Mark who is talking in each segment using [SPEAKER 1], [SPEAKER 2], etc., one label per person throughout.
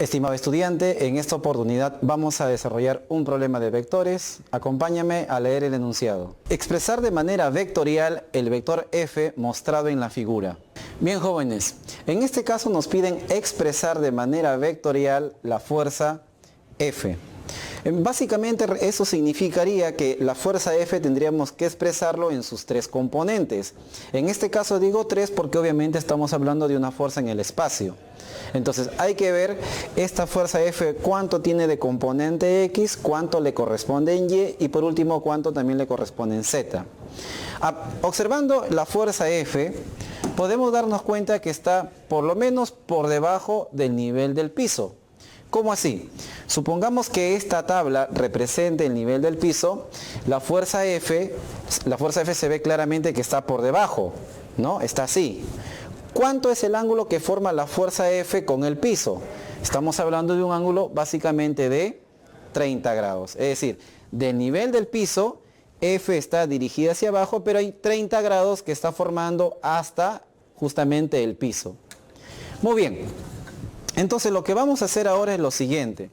[SPEAKER 1] Estimado estudiante, en esta oportunidad vamos a desarrollar un problema de vectores. Acompáñame a leer el enunciado. Expresar de manera vectorial el vector f mostrado en la figura. Bien, jóvenes, en este caso nos piden expresar de manera vectorial la fuerza F. Básicamente eso significaría que la fuerza F tendríamos que expresarlo en sus tres componentes. En este caso digo tres porque obviamente estamos hablando de una fuerza en el espacio. Entonces hay que ver esta fuerza F cuánto tiene de componente X, cuánto le corresponde en Y y por último cuánto también le corresponde en Z. Observando la fuerza F podemos darnos cuenta que está por lo menos por debajo del nivel del piso. ¿Cómo así? Supongamos que esta tabla represente el nivel del piso, la fuerza F se ve claramente que está por debajo, ¿no? Está así. ¿Cuánto es el ángulo que forma la fuerza F con el piso? Estamos hablando de un ángulo básicamente de 30 grados. Es decir, del nivel del piso, F está dirigida hacia abajo, pero hay 30 grados que está formando hasta justamente el piso. Muy bien. Entonces lo que vamos a hacer ahora es lo siguiente.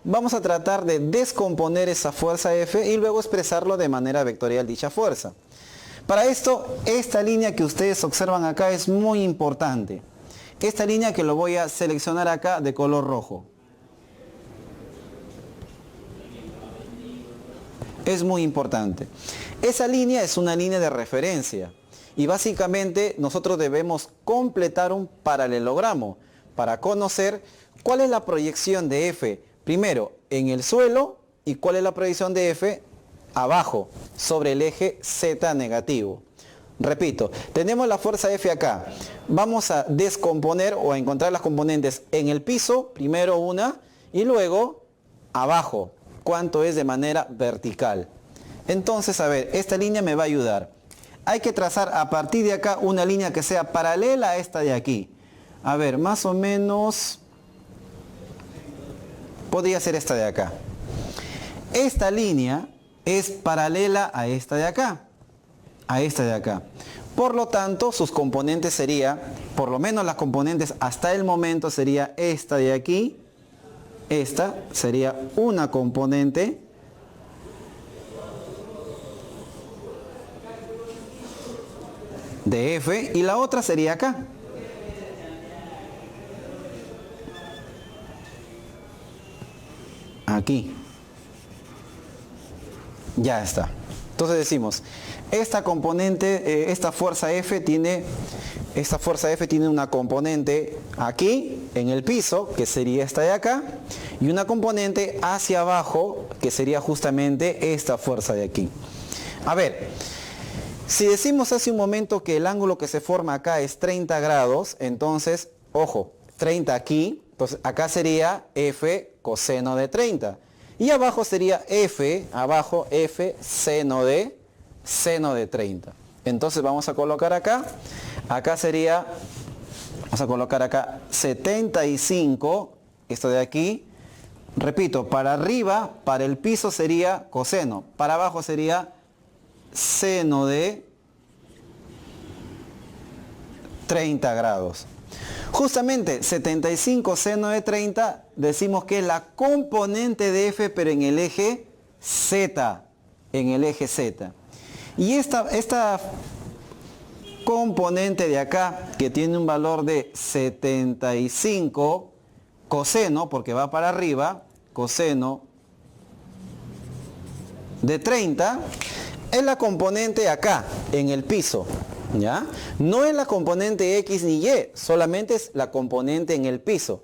[SPEAKER 1] Vamos a tratar de descomponer esa fuerza F y luego expresarlo de manera vectorial dicha fuerza. Para esto, esta línea que ustedes observan acá es muy importante. Esta línea que lo voy a seleccionar acá de color rojo. Es muy importante. Esa línea es una línea de referencia. Y básicamente nosotros debemos completar un paralelogramo para conocer cuál es la proyección de F, primero en el suelo y cuál es la proyección de F abajo, sobre el eje Z negativo. Repito, tenemos la fuerza F acá. Vamos a descomponer o a encontrar las componentes en el piso, primero una, y luego abajo, cuánto es de manera vertical. Entonces, a ver, esta línea me va a ayudar. Hay que trazar a partir de acá una línea que sea paralela a esta de aquí. A ver, más o menos podría ser esta de acá. Esta línea es paralela a esta de acá. A esta de acá. Por lo tanto, sus componentes sería, por lo menos las componentes hasta el momento sería esta de aquí. Esta sería una componente. De F y la otra sería acá. Aquí. Ya está. Entonces decimos, esta componente, esta fuerza F tiene una componente aquí en el piso, que sería esta de acá, y una componente hacia abajo, que sería justamente esta fuerza de aquí. A ver, si decimos hace un momento que el ángulo que se forma acá es 30 grados, entonces, ojo, 30 aquí, entonces acá sería F coseno de 30. Y abajo sería F, abajo F seno de 30. Entonces vamos a colocar acá, vamos a colocar acá 75, esto de aquí. Repito, para arriba, para el piso sería coseno, para abajo sería seno de 30 grados. Justamente 75 seno de 30 decimos que es la componente de F pero en el eje Z. Y esta componente de acá que tiene un valor de 75 coseno, porque va para arriba, coseno de 30, es la componente acá en el piso. ¿Ya? No es la componente X ni Y, solamente es la componente en el piso.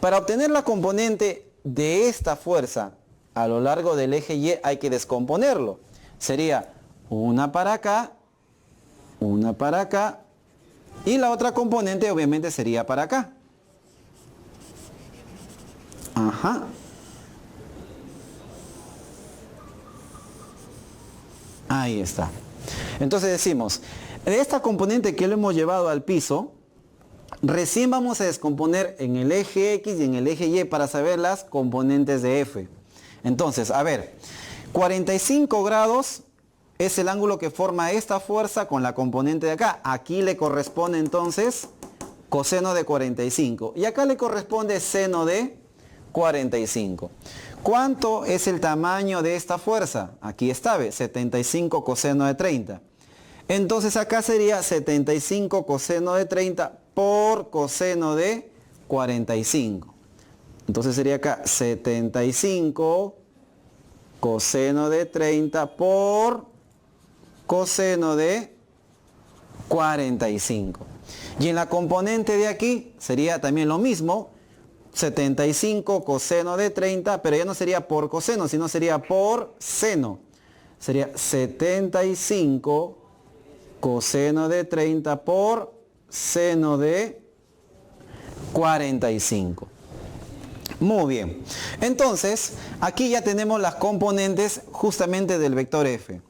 [SPEAKER 1] Para obtener la componente de esta fuerza a lo largo del eje Y hay que descomponerlo. Sería una para acá y la otra componente obviamente sería para acá. Ajá. Ahí está. Entonces decimos, de esta componente que lo hemos llevado al piso, recién vamos a descomponer en el eje X y en el eje Y para saber las componentes de F. Entonces, a ver, 45 grados es el ángulo que forma esta fuerza con la componente de acá. Aquí le corresponde entonces coseno de 45. Y acá le corresponde seno de 45. ¿Cuánto es el tamaño de esta fuerza? Aquí está, ¿ve? 75 coseno de 30. Entonces acá sería 75 coseno de 30 por coseno de 45. Entonces sería acá 75 coseno de 30 por coseno de 45. Y en la componente de aquí sería también lo mismo, 75 coseno de 30, pero ya no sería por coseno, sino sería por seno. Sería 75 coseno de 30 por seno de 45. Muy bien. Entonces, aquí ya tenemos las componentes justamente del vector f.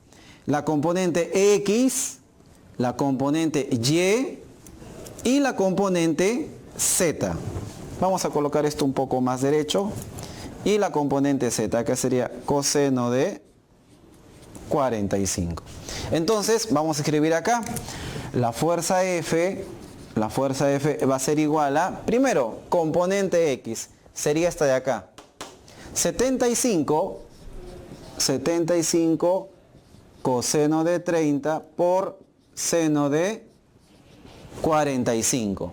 [SPEAKER 1] La componente x, la componente y y la componente z. Vamos a colocar esto un poco más derecho. Y la componente z, acá sería coseno de 45. Entonces, vamos a escribir acá. La fuerza F va a ser igual a, primero, componente x. Sería esta de acá. 75 coseno de 30 por seno de 45.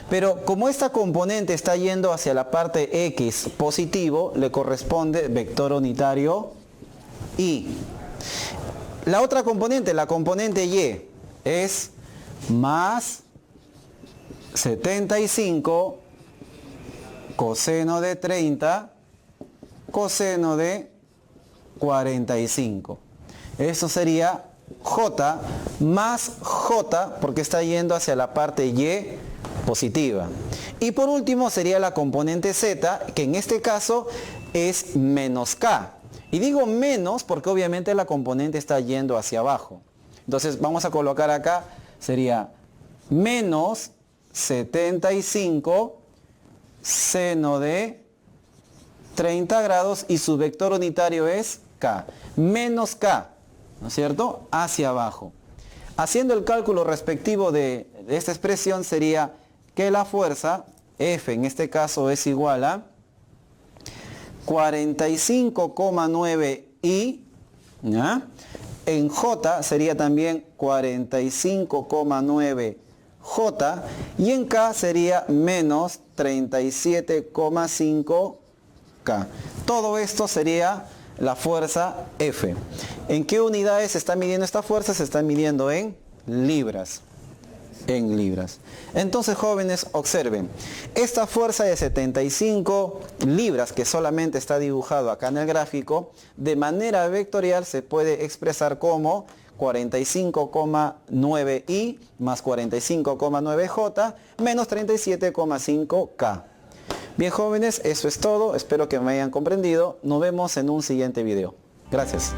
[SPEAKER 1] Pero como esta componente está yendo hacia la parte x positivo, le corresponde vector unitario y. La otra componente, la componente y, es más 75 coseno de 30 coseno de 45. Eso sería j más j porque está yendo hacia la parte y positiva. Y por último sería la componente z, que en este caso es menos k. Y digo menos porque obviamente la componente está yendo hacia abajo. Entonces vamos a colocar acá, sería menos 75 seno de 30 grados y su vector unitario es k. Menos k, ¿no es cierto? Hacia abajo. Haciendo el cálculo respectivo de esta expresión sería que la fuerza F en este caso es igual a 45,9 I, ¿ya? En J sería también 45,9 J y en K sería menos 37,5 K. Todo esto sería la fuerza F. ¿En qué unidades se está midiendo esta fuerza? Se está midiendo en libras. En libras. Entonces, jóvenes, observen. Esta fuerza de 75 libras que solamente está dibujado acá en el gráfico, de manera vectorial se puede expresar como 45,9 I más 45,9 J menos 37,5 K. Bien, jóvenes, eso es todo. Espero que me hayan comprendido. Nos vemos en un siguiente video. Gracias.